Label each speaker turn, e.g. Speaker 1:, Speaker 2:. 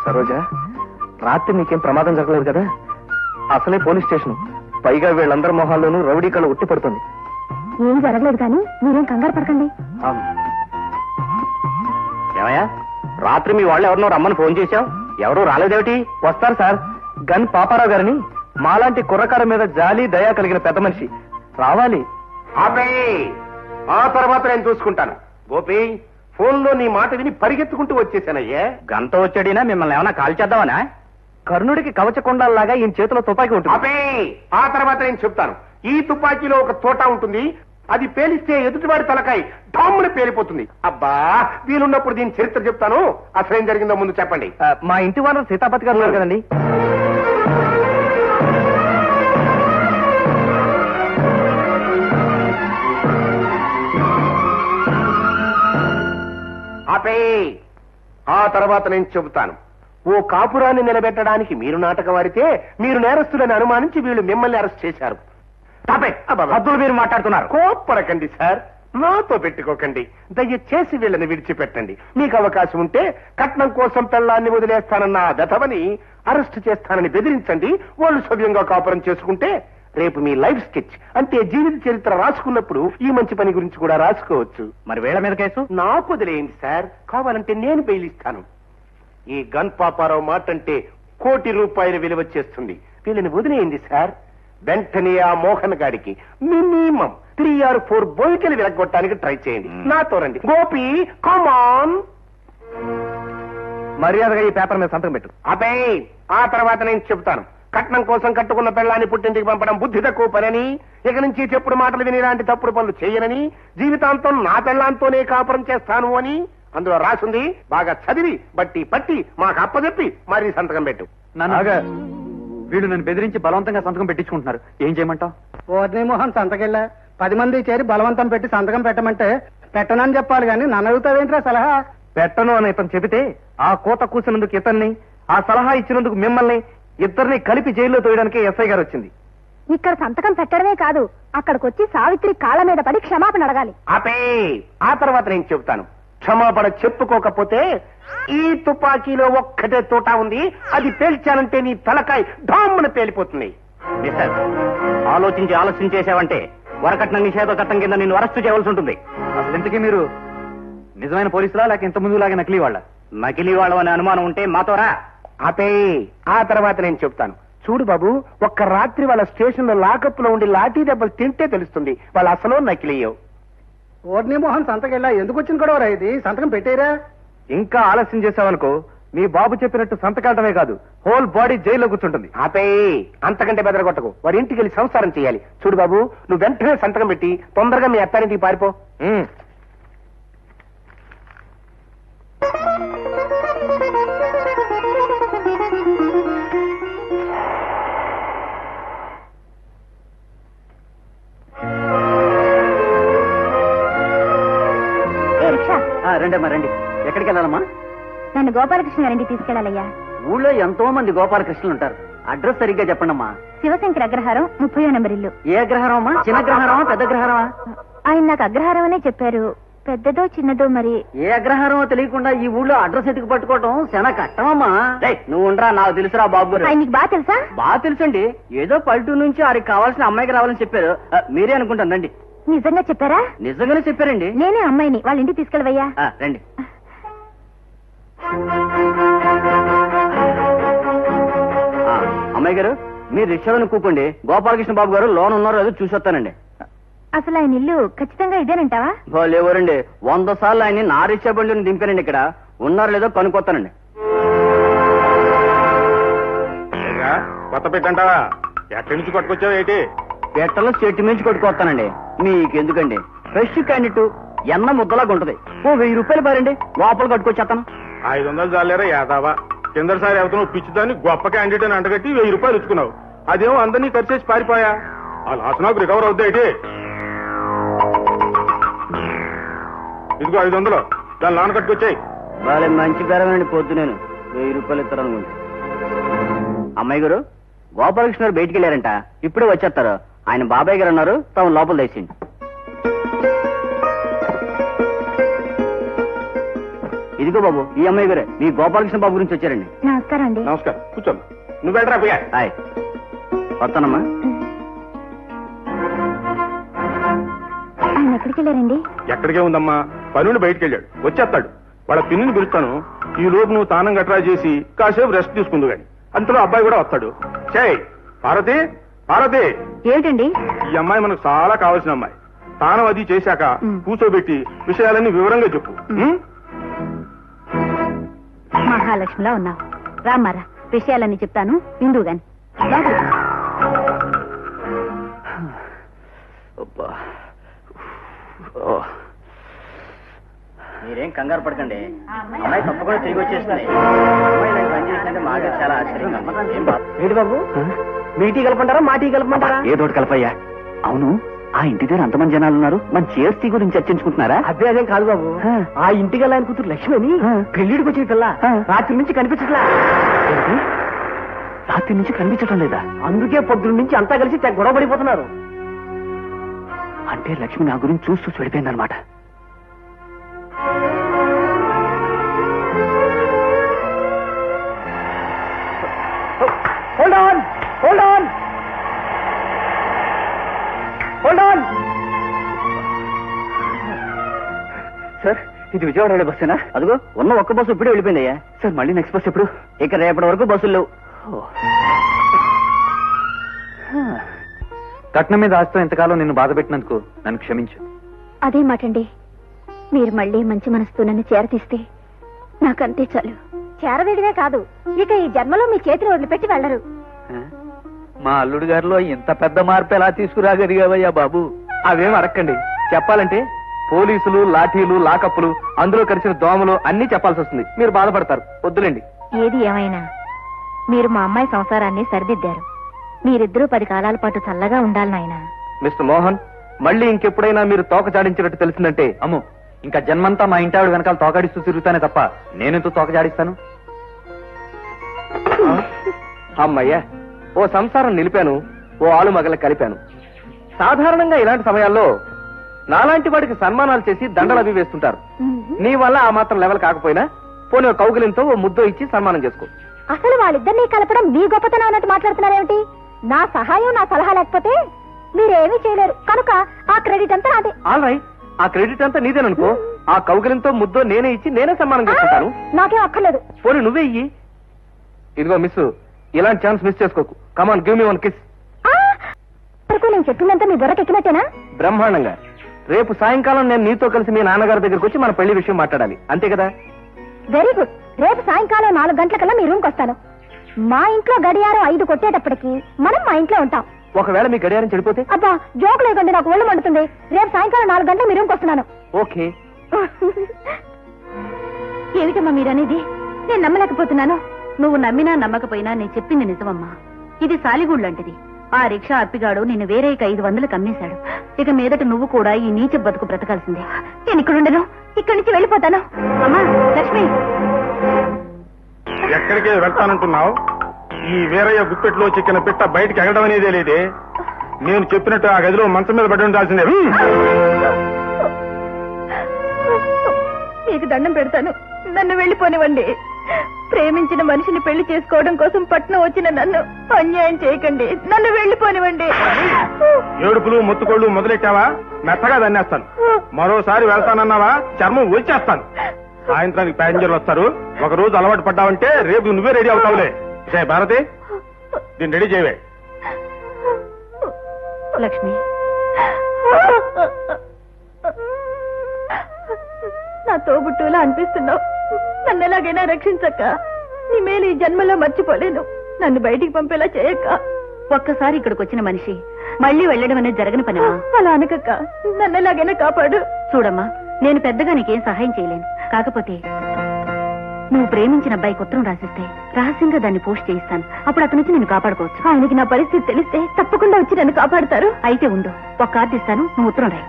Speaker 1: సరోజా, రాత్రి నీకేం ప్రమాదం జరగలేదు కదా? అసలే పోలీస్ స్టేషన్, పైగా వీళ్ళందరి మొహాల్లోనూ రౌడీ కళ ఉట్టి పడుతుంది.
Speaker 2: ఏం జరగలేదు కానీ మీరేం కంగారు పడకండి.
Speaker 1: ఏమయ్యా, రాత్రి మీ వాళ్ళు ఎవరినో రమ్మని ఫోన్ చేశావు, ఎవరూ రాలేదేమిటి? వస్తారు సార్, గన్ పాపారావు గారిని, మాలాంటి కుర్రకార మీద జాలి దయా కలిగిన పెద్ద మనిషి, రావాలి.
Speaker 3: ఆ తర్వాత నేను చూసుకుంటాను. గోపి, ఫోన్ లో నీ మాట విని పరిగెత్తుకుంటూ వచ్చేసానయ్యే.
Speaker 1: గంట వచ్చాడినా మిమ్మల్ని ఏమైనా కాల్ చేద్దామనా? కర్ణుడికి కవచకొండాల్లాగా ఈయన చేతిలో తుపాకీ ఉంటుంది.
Speaker 3: ఆ తర్వాత నేను చెప్తాను. ఈ తుపాకీలో ఒక తోట ఉంటుంది, అది పేలిస్తే ఎదుటివాడి తలకాయ డామ్ముని పేలిపోతుంది. అబ్బా, వీలున్నప్పుడు దీని చరిత్ర చెప్తాను. అసలేం జరిగిందో ముందు చెప్పండి.
Speaker 1: మా ఇంటి వారు సీతాపతి గారు ఉన్నారు కదండి.
Speaker 3: ఆ తర్వాత నేను చెబుతాను. ఓ కాపురాన్ని నిలబెట్టడానికి మీరు నాటకం ఆడితే మీరు నేరస్తులని అనుమానించి వీళ్ళు మిమ్మల్ని అరెస్ట్ చేశారు.
Speaker 1: హద్దులు మీరు మాట్లాడుతున్నారు.
Speaker 3: కోప్పడకండి సార్, నాతో పెట్టుకోకండి. దయచేసి వీళ్ళని విడిచిపెట్టండి. మీకు అవకాశం ఉంటే కట్నం కోసం పెళ్ళాన్ని వదిలేస్తానన్న దతవని అరెస్ట్ చేస్తానని బెదిరించండి. వాళ్ళు సవ్యంగా కాపురం చేసుకుంటే రేపు మీ లైఫ్ స్కెచ్ అంటే జీవిత చరిత్ర రాసుకున్నప్పుడు ఈ మంచి పని గురించి కూడా రాసుకోవచ్చు.
Speaker 1: మరి వీళ్ళ మీద కేసు
Speaker 3: నాకు వదిలేయండి సార్, కావాలంటే నేను బెయిల్ ఇస్తాను. ఈ గన్ పాపారావు మాట అంటే ₹1,00,00,000 విలువ చేస్తుంది. వీళ్ళని వదిలేయండి సార్. వెంటనే ఆ మోహన్ గాడికి మినిమం 3 or 4 బోయికలు విరగొట్టడానికి ట్రై చేయండి. నాతో రండి. గోపి, కమాన్.
Speaker 1: మర్యాదగా ఈ పేపర్ మీద సంతకం పెట్టు.
Speaker 3: ఆ తర్వాత నేను చెప్తాను. కట్నం కోసం కట్టుకున్న పెళ్ళాన్ని పుట్టింటికి పంపడం బుద్ధి తక్కువ పనని, ఇక నుంచి చెప్పుడు మాటలు విని ఇలాంటి తప్పుడు పనులు చేయనని, జీవితాంతం నా పెళ్ళాంతోనే కాపురం చేస్తాను అని అందులో రాసుంది. బాగా చదివి బట్టి పట్టి మాకు అప్పచెప్పి మరీ సంతకం పెట్టు.
Speaker 1: వీళ్ళు నన్ను బెదిరించి బలవంతంగా సంతకం పెట్టించుకుంటున్నారు. ఏం చేయమంటావు?
Speaker 4: ఓర్నిమోహన్ సంతకెళ్ళా 10 మంది చేరి బలవంతం పెట్టి సంతకం పెట్టమంటే పెట్టనని చెప్పాలి కానీ నన్ను అడుగుతావేంట్రా సలహా?
Speaker 1: పెట్టను అని ఇతను చెబితే ఆ కోత కూసినందుకు ఇతన్ని, ఆ సలహా ఇచ్చినందుకు మిమ్మల్ని ఇద్దరిని కలిపి జైల్లో తోయడానికి ఎస్ఐ గారు వచ్చింది.
Speaker 2: ఇక్కడ సంతకం పెట్టడమే కాదు, అక్కడికొచ్చి సావిత్రి కాళ్ళ మీద పడి క్షమాపణ అడగాలి.
Speaker 3: ఆ తర్వాత నేను చెబుతాను. క్షమాపణ చెప్పుకోకపోతే ఈ తుపాకీలో ఒక్కటే తోట ఉంది, అది పేల్చానంటే నీ తలకాయ డామ్మున పేలిపోతుంది.
Speaker 1: ఆలోచించి ఆలస్యం చేశావంటే వరకట్న నిషేధ చట్టం కింద నిన్ను అరెస్టు చేయవలసి ఉంటుంది. అసలు ఇంతకీ మీరు నిజమైన పోలీసులా లేక ఇంత ముందు లాగా నకిలీ వాళ్ళ? నకిలీ వాళ్ళ అనే అనుమానం ఉంటే మాతో రా.
Speaker 3: ఆ తర్వాత నేను చెప్తాను. చూడు బాబు, ఒక్క రాత్రి వాళ్ళ స్టేషన్ లో లాకప్ లో ఉండి లాఠీ దెబ్బలు తింటే తెలుస్తుంది వాళ్ళు అసలు నకిలీయో.
Speaker 4: ఓర్నిమోహన్ సంతకెళ్ళా ఎందుకు వచ్చిన గొడవరా ఇది? సంతకం పెట్టేరా?
Speaker 1: ఇంకా ఆలస్యం చేసావనుకో మీ బాబు చెప్పినట్టు సంతకాలటమే కాదు, హోల్ బాడీ జైల్లో కూర్చుంటుంది.
Speaker 3: అంతకంటే బెదరగొట్టకు. వారి ఇంటికి వెళ్ళి సంసారం చేయాలి. చూడు బాబు, నువ్వు వెంటనే సంతకం పెట్టి తొందరగా మీ అత్తారింటికి పారిపో.
Speaker 1: రండమ్మా రండి. ఎక్కడికి వెళ్ళాలమ్మా?
Speaker 2: నన్ను గోపాలకృష్ణ గారింటికి తీసుకెళ్లాలయ్యా.
Speaker 1: ఊళ్ళో ఎంతో మంది గోపాలకృష్ణులు ఉంటారు. అడ్రస్ సరిగ్గా చెప్పండమ్మా.
Speaker 2: శివశంకర్ అగ్రహారం 30వ నెంబర్ ఇల్లు.
Speaker 1: ఏ అగ్రహారం అమ్మా? చిన్న అగ్రహారమా పెద్ద అగ్రహారమా?
Speaker 2: ఆయన నాకు అగ్రహారం అనే చెప్పారు. పెద్దదో చిన్నదో మరి.
Speaker 1: ఏ అగ్రహారమో తెలియకుండా ఈ ఊళ్ళో అడ్రస్ ఎతికి పట్టుకోవటం చాలా కష్టమమ్మా. నువ్వు ఉండరా, నాకు తెలుసురా బాబు.
Speaker 2: ఆయన నీకు బాగా తెలుసా?
Speaker 1: బాగా తెలుసండి. ఏదో పల్లెటూరు నుంచి ఆడికి కావాల్సిన అమ్మాయికి రావాలని చెప్పారు. మీరే అనుకుంటాను రండి.
Speaker 2: నిజంగా చెప్పారా?
Speaker 1: నిజంగానే చెప్పారండి.
Speaker 2: నేనే అమ్మాయిని వాళ్ళ ఇంటికి తీసుకెళ్ళవయ్యా.
Speaker 1: రండి. అమ్మాయి గారు, మీరు రిక్షాలో కూకోండి. గోపాలకృష్ణ బాబు గారు లోన్ ఉన్నారో ఏదో చూసి వస్తానండి.
Speaker 2: అసలు ఆయన ఇల్లు ఖచ్చితంగా ఇదేనంటావా?
Speaker 1: లేవరండి, 100 సార్లు ఆయన్ని నా రిక్షా బండిని దింపానండి. ఇక్కడ ఉన్నారో లేదో కనుక్కొస్తానండి.
Speaker 3: కొత్త పెట్టంటావా? ఎక్కడి నుంచి పట్టుకొచ్చావు ఏంటి?
Speaker 1: పెట్టలో చెట్టు మించి కొట్టుకొస్తానండి. మీకెందుకండి? ఫ్రెష్ క్యాండిడేట్ ఎన్న ముద్దలాగా ఉంటది. ఓ 1000 రూపాయలు పారండి, లోపల కట్టుకొచ్చేస్తాను.
Speaker 3: 500 చాలేరా యాదావా? కిందసారి అవుతాను పిచ్చిదాన్ని గొప్ప క్యాండిడేట్ అని అంటగట్టి 1000 రూపాయలు ఇచ్చుకున్నావు. అదేమో అందరినీ ఖర్చు చేసి పారిపోయా. ఆ లాస్ నాకు రికవర్ అవుద్దా ఏంటి? ఇదిగో 500, దాని నాన్న కట్టుకొచ్చాయి.
Speaker 1: వాళ్ళ మంచి బేరమేనండి. పొద్దు నేను 1000 రూపాయలు ఇస్తారనుకుంటా. అమ్మాయి గారు, గోపాలకృష్ణ గారు బయటికి వెళ్ళారంట, ఇప్పుడే వచ్చేస్తారు. ఆయన బాబాయ్ గారు అన్నారు, తాము లోపల తెచ్చింది. ఇదిగో బాబు ఈ అమ్మాయి గారే మీ గోపాలకృష్ణ బాబు గురించి వచ్చారండి.
Speaker 2: నమస్కారం అండి.
Speaker 3: నమస్కారం, కూర్చోండి. నువ్వు వెళ్ళరా పోయా.
Speaker 1: హాయ్, వస్తానమ్మా.
Speaker 2: ఆయన ఎక్కడికి వెళ్ళారండి?
Speaker 3: ఎక్కడికే ఉందమ్మా, పనుని బయటికి వెళ్ళాడు, వచ్చేస్తాడు. వాళ్ళ పిన్నిని పిలుస్తాను, ఈ లోపు నువ్వు తానం గట్రా చేసి కాసేపు రెస్ట్ తీసుకుందు గాని. అంతలో అబ్బాయి కూడా వస్తాడు. చేయి పార్వతి, పార్వతి.
Speaker 2: ఏమిటండి?
Speaker 3: ఈ అమ్మాయి మనకు చాలా కావాల్సిన అమ్మాయి. తానం అది చేశాక కూర్చోబెట్టి విషయాలన్నీ వివరంగా చెప్పు.
Speaker 2: మహాలక్ష్మిలా ఉన్నావు. రామారా, విషయాలన్నీ చెప్తాను, విందు గాని.
Speaker 1: మీరేం కంగారు పడకండి, అమ్మాయి తప్పకుండా తిరిగి వచ్చేస్తుంది. మాకే చాలా ఆశ్చర్యంగా.
Speaker 4: ఏంటి బాబు, మీ టీ కలపంటారా మా టీ కలపమంటారా?
Speaker 1: ఏదోటి కలపయ్యా. అవును, ఆ ఇంటి దగ్గర అంతమంది జనాలు ఉన్నారు, మన చేస్తి గురించి చర్చించుకుంటున్నారా?
Speaker 4: అదే అదేం కాదు బాబు, ఆ ఇంటికి వెళ్ళాయన కూతురు లక్ష్మి అని పెళ్లిడికి వచ్చిన పిల్ల రాత్రి నుంచి కనిపించట్లా.
Speaker 1: రాత్రి నుంచి కనిపించడం లేదా?
Speaker 4: అందుకే పొద్దున్న నుంచి అంతా కలిసి తెగ గొడవ పడిపోతున్నారు.
Speaker 1: అంటే లక్ష్మి నా గురించి చూస్తూ చెడిపోయిందనమాట.
Speaker 4: Hold on, hold on, hold on.
Speaker 1: Sir, ఇది విజయవాడ వెళ్ళే బస్సేనా? అదిగో ఉన్న ఒక్క బస్సు ఇప్పుడే వెళ్ళిపోయిందయ్యా. సార్, మళ్ళీ నెక్స్ట్ బస్ ఎప్పుడు? ఇక రేపటి వరకు బస్సులు లేవు. కట్నం మీద ఆస్తో ఇంతకాలం నిన్ను బాధ పెట్టినందుకు నన్ను క్షమించు.
Speaker 2: అదే మాటండి, మీరు మళ్ళీ మంచి మనసుతో నన్ను చేరతీస్తే నాకంతే చాలు. చేరవేయడమే కాదు, ఇక ఈ జన్మలో మీ చేతిని వదిలిపెట్టి వెళ్ళరు.
Speaker 1: మా అల్లుడు గారిలో ఇంత పెద్ద మార్పు ఎలా తీసుకురాగలిగావయ్యా బాబు? అవేం అడక్కండి. చెప్పాలంటే పోలీసులు, లాఠీలు, లాకప్పులు, అందులో కలిసిన దోమలు అన్ని చెప్పాల్సి వస్తుంది. మీరు బాధపడతారు. వద్దులేండి.
Speaker 2: ఏది ఏమైనా మీరు మా అమ్మాయి సంసారాన్ని సరిదిద్దారు. మీరిద్దరూ 10 కాలాల పాటు చల్లగా ఉండాలి నాయనా.
Speaker 1: మిస్టర్ మోహన్, మళ్ళీ ఇంకెప్పుడైనా మీరు తోక చాడించినట్టు తెలిసిందంటే అమ్మో, ఇంకా జన్మంతా మా ఇంటి ఆవిడ వెనకాల తోకాడిస్తూ తిరుగుతానే తప్ప నేనెందుకు తోక చాడిస్తాను? అమ్మయ్యా, ఓ సంసారం నిలిపాను, ఓ ఆలు మగల కలిపాను. సాధారణంగా ఇలాంటి సమయాల్లో నాలాంటి వాడికి సన్మానాలు చేసి దండలు అవి వేస్తుంటారు. నీ వల్ల ఆ మాత్రం లెవెల్ కాకపోయినా పోనీ కౌగిలింతో ఓ ముద్దో ఇచ్చి సన్మానం చేసుకో.
Speaker 2: అసలు వాళ్ళిద్దరినీ కలపడం మీ గొప్పతనం అన్నట్టు మాట్లాడుతున్నారేమిటి? నా సహాయం, నా సలహా లేకపోతే మీరేమీ చేయలేరు. కనుక ఆ క్రెడిట్ అంతా నాదే.
Speaker 1: ఆల్ రైట్, ఆ క్రెడిట్ అంతా నీదేననుకో. ఆ కౌగిలింతో ముద్దో నేనే ఇచ్చి నేనే సన్మానం చేసుకుంటాను.
Speaker 2: నాకేం అక్కర్లేదు.
Speaker 1: పోనీ నువ్వే ఇయ్యి. ఇదిగో మిస్, ఇలాంటి ఛాన్స్ మిస్ చేసుకోకు. కమాన్, గివ్ మీ వన్ కిస్.
Speaker 2: నేను చెప్పిందంతా మీ బుర్రకెక్కినట్టేనా?
Speaker 1: బ్రహ్మాండంగా. రేపు సాయంకాలం నేను నీతో కలిసి మీ నాన్నగారి దగ్గరకు వచ్చి మన పెళ్లి విషయం మాట్లాడాలి, అంతే కదా?
Speaker 2: Very good. రేపు సాయంకాలం 4 గంటలకల్లా మీ రూమ్కి వస్తాను. మా ఇంట్లో గడియారం 5 కొట్టేటప్పటికి మనం మా ఇంట్లో ఉంటాం.
Speaker 1: ఒకవేళ మీ గడియారం చెడిపోతే?
Speaker 2: అబ్బా, జోక్ లేకండి, నాకు ఒళ్ళు మండుతుంది. రేపు సాయంకాలం 4 గంటలకు మీ రూమ్కి వస్తున్నాను.
Speaker 1: ఓకే.
Speaker 2: ఏమిటమ్మా మీరనేది? నేను నమ్మలేకపోతున్నాను.
Speaker 5: నువ్వు నమ్మినా నమ్మకపోయినా నేను చెప్పింది నిజమమ్మా. ఇది సాలిగూడు లాంటిది. ఆ రిక్షా అప్పిగాడు నిన్ను వేరే 500 అమ్మేశాడు. ఇక మీదట నువ్వు కూడా ఈ నీచ బతుకు బ్రతకాల్సిందే.
Speaker 2: నేను ఇక్కడ ఉండను, ఇక్కడి నుంచి వెళ్ళిపోతాను.
Speaker 5: అమ్మా లక్ష్మి,
Speaker 3: ఎక్కడికి వెళ్తానంటున్నావు? ఈ వీరయ్య గుప్పెట్లో చిక్కిన పిట్ట బయటికి ఎగడం అనేదే లేదే. నేను చెప్పినట్టు ఆ గదిలో మంచం మీద పడి ఉండాల్సిందే.
Speaker 2: మీకు దండం పెడతాను, నన్ను వెళ్ళిపోనివ్వండి. ప్రేమించిన మనిషిని పెళ్లి చేసుకోవడం కోసం పట్నం వచ్చిన నన్ను అన్యాయం చేయకండి. నన్ను వెళ్ళిపోనివ్వండి.
Speaker 3: ఏడుపులు మొత్తుకోళ్లు మొదలెట్టావా? మెత్తగా దన్నేస్తాను. మరోసారి వెళ్తానన్నావా చర్మం వచ్చేస్తాను. సాయంత్రానికి ప్యాసింజర్లు వస్తారు. ఒక రోజు అలవాటు పడ్డావంటే రేపు నువ్వే రెడీ అవుతావులే. భారతి, దీన్ని రెడీ చేయవే.
Speaker 5: లక్ష్మి,
Speaker 2: నా తోబుట్టులా అనిపిస్తున్నావు. నన్ను ఎలాగైనా రక్షించక్క. నీ మేలు ఈ జన్మలో మర్చిపోలేను. నన్ను బయటికి పంపేలా చేయక్క.
Speaker 5: ఒక్కసారి ఇక్కడికి వచ్చిన మనిషి మళ్ళీ వెళ్ళడం అనేది జరగని పనిమా.
Speaker 2: అలా అనకక్క, నన్ను ఎలాగైనా కాపాడు.
Speaker 5: చూడమ్మా, నేను పెద్దగా నీకేం సహాయం చేయలేను. కాకపోతే నువ్వు ప్రేమించిన అబ్బాయికి ఉత్తరం రాసిస్తే రహస్యంగా దాన్ని పోస్ట్ చేయిస్తాను. అప్పుడు అతను వచ్చి నేను కాపాడుకోవచ్చు.
Speaker 2: ఆయనకి నా పరిస్థితి తెలిస్తే తప్పకుండా వచ్చి నన్ను కాపాడుతారు.
Speaker 5: అయితే ఉండు, ఒక కార్డు ఇస్తాను, నువ్వు ఉత్తరం రాయి.